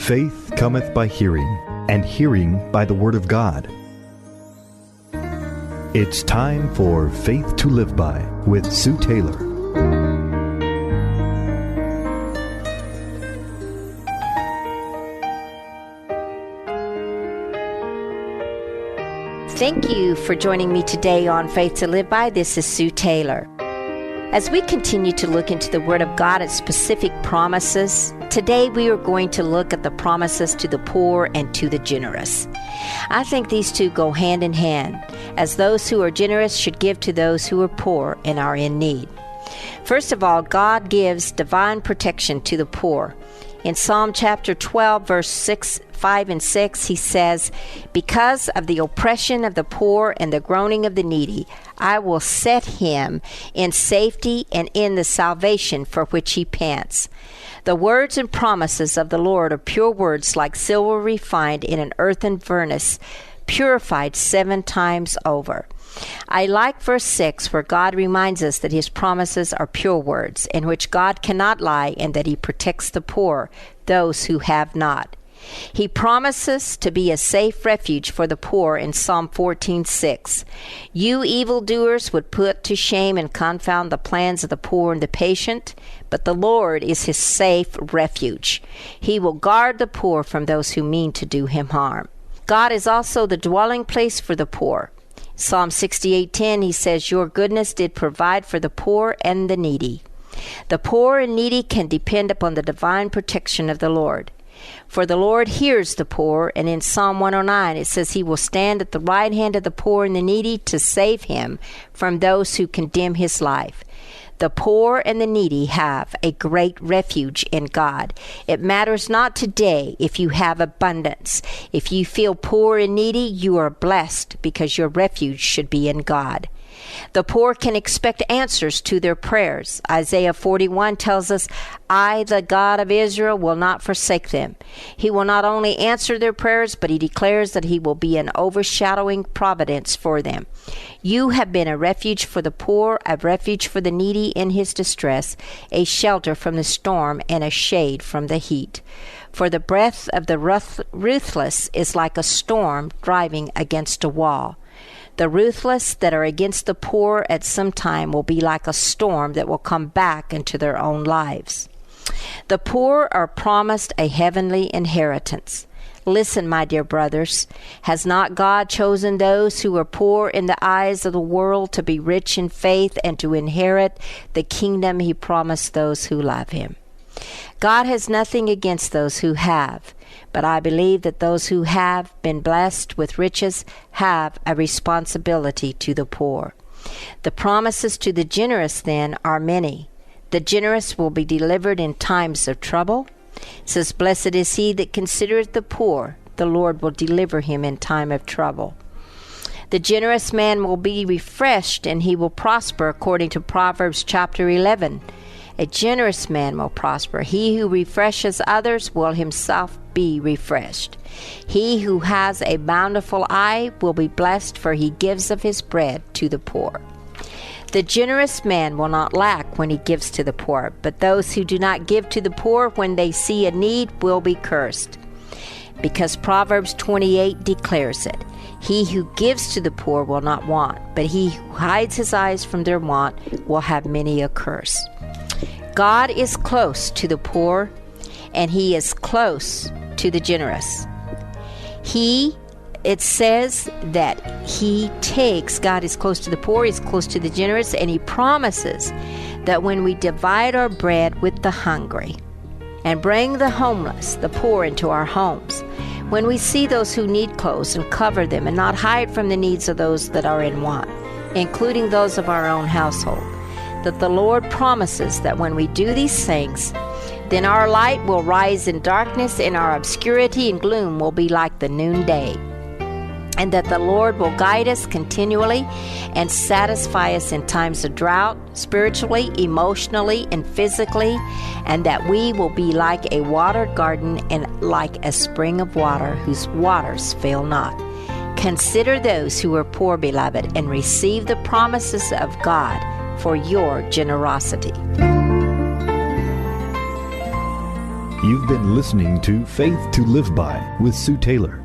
Faith cometh by hearing, and hearing by the Word of God. It's time for Faith to Live By with Sue Taylor. Thank you for joining me today on Faith to Live By. This is Sue Taylor. As we continue to look into the Word of God at specific promises, today we are going to look at the promises to the poor and to the generous. I think these two go hand in hand, as those who are generous should give to those who are poor and are in need. First of all, God gives divine protection to the poor. In Psalm chapter 12, verse 5 and 6, he says, "Because of the oppression of the poor and the groaning of the needy, I will set him in safety and in the salvation for which he pants." The words and promises of the Lord are pure words like silver refined in an earthen furnace, purified 7 times over. I like verse 6 where God reminds us that his promises are pure words, in which God cannot lie, and that he protects the poor, those who have not. He promises to be a safe refuge for the poor in Psalm 14:6. "You evildoers would put to shame and confound the plans of the poor and the patient, but the Lord is his safe refuge. He will guard the poor from those who mean to do him harm." God is also the dwelling place for the poor. Psalm 68:10, he says, "Your goodness did provide for the poor and the needy." The poor and needy can depend upon the divine protection of the Lord. For the Lord hears the poor, and in Psalm 109 it says he will stand at the right hand of the poor and the needy to save him from those who condemn his life. The poor and the needy have a great refuge in God. It matters not today if you have abundance. If you feel poor and needy, you are blessed because your refuge should be in God. The poor can expect answers to their prayers. Isaiah 41 tells us, "I, the God of Israel, will not forsake them." He will not only answer their prayers, but he declares that he will be an overshadowing providence for them. You have been a refuge for the poor, a refuge for the needy in his distress, a shelter from the storm, and a shade from the heat. For the breath of the ruthless is like a storm driving against a wall. The ruthless that are against the poor at some time will be like a storm that will come back into their own lives. The poor are promised a heavenly inheritance. Listen, my dear brothers, has not God chosen those who are poor in the eyes of the world to be rich in faith and to inherit the kingdom he promised those who love him? God has nothing against those who have, but I believe that those who have been blessed with riches have a responsibility to the poor. The promises to the generous, then, are many. The generous will be delivered in times of trouble. It says, "Blessed is he that considereth the poor. The Lord will deliver him in time of trouble." The generous man will be refreshed, and he will prosper, according to Proverbs chapter 11. A generous man will prosper. He who refreshes others will himself be refreshed. He who has a bountiful eye will be blessed, for he gives of his bread to the poor. The generous man will not lack when he gives to the poor, but those who do not give to the poor when they see a need will be cursed. Because Proverbs 28 declares it, "He who gives to the poor will not want, but he who hides his eyes from their want will have many a curse." God is close to the poor, and he is close to the generous. It says that God is close to the poor, he's close to the generous, and he promises that when we divide our bread with the hungry and bring the homeless, the poor, into our homes, when we see those who need clothes and cover them and not hide from the needs of those that are in want, including those of our own household, that the Lord promises that when we do these things, then our light will rise in darkness, and our obscurity and gloom will be like the noonday. And that the Lord will guide us continually and satisfy us in times of drought, spiritually, emotionally, and physically, and that we will be like a watered garden and like a spring of water whose waters fail not. Consider those who are poor, beloved, and receive the promises of God for your generosity. You've been listening to Faith to Live By with Sue Taylor.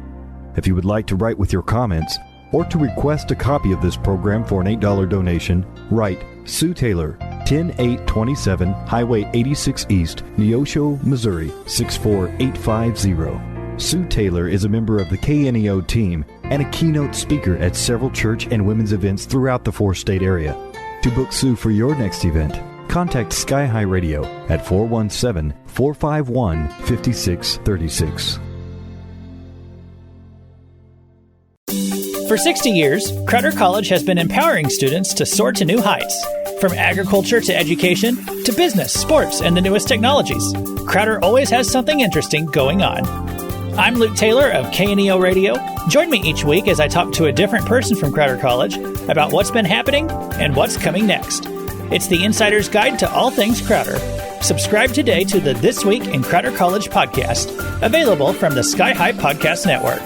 If you would like to write with your comments or to request a copy of this program for an $8 donation, write Sue Taylor, 10827 Highway 86 East, Neosho, Missouri, 64850. Sue Taylor is a member of the KNEO team and a keynote speaker at several church and women's events throughout the 4-state area. To book Sue for your next event, contact Sky High Radio at 417-451-5636. For 60 years, Crowder College has been empowering students to soar to new heights. From agriculture to education to business, sports, and the newest technologies, Crowder always has something interesting going on. I'm Luke Taylor of KNEO Radio. Join me each week as I talk to a different person from Crowder College about what's been happening and what's coming next. It's the Insider's Guide to all things Crowder. Subscribe today to the This Week in Crowder College podcast, available from the Sky High Podcast Network.